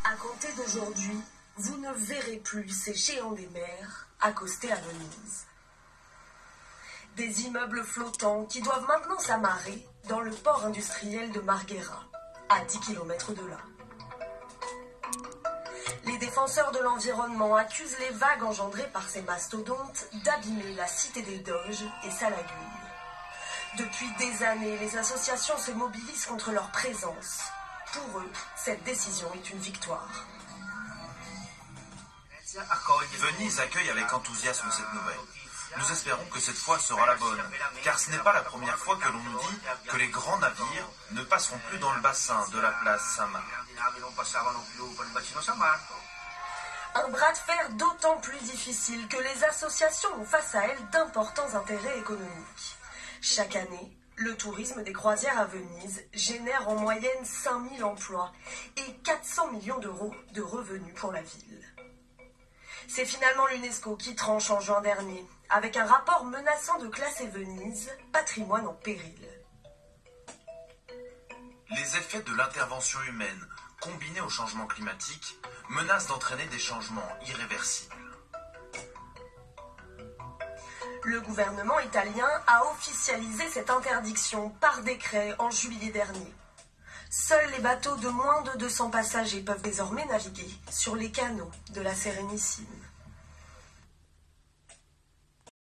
À compter d'aujourd'hui, vous ne verrez plus ces géants des mers accostés à Venise. Des immeubles flottants qui doivent maintenant s'amarrer dans le port industriel de Marghera, à 10 km de là. Les défenseurs de l'environnement accusent les vagues engendrées par ces mastodontes d'abîmer la cité des Doges et sa lagune. Depuis des années, les associations se mobilisent contre leur présence. Pour eux, cette décision est une victoire. Venise accueille avec enthousiasme cette nouvelle. Nous espérons que cette fois sera la bonne, car ce n'est pas la première fois que l'on nous dit que les grands navires ne passeront plus dans le bassin de la place Saint-Marc. Un bras de fer d'autant plus difficile que les associations ont face à elles d'importants intérêts économiques. Chaque année, le tourisme des croisières à Venise génère en moyenne 5000 emplois et 400 millions d'euros de revenus pour la ville. C'est finalement l'UNESCO qui tranche en juin dernier, avec un rapport menaçant de classer Venise patrimoine en péril. Les effets de l'intervention humaine, combinés au changement climatique, menacent d'entraîner des changements irréversibles. Le gouvernement italien a officialisé cette interdiction par décret en juillet dernier. Seuls les bateaux de moins de 200 passagers peuvent désormais naviguer sur les canaux de la Sérénissime.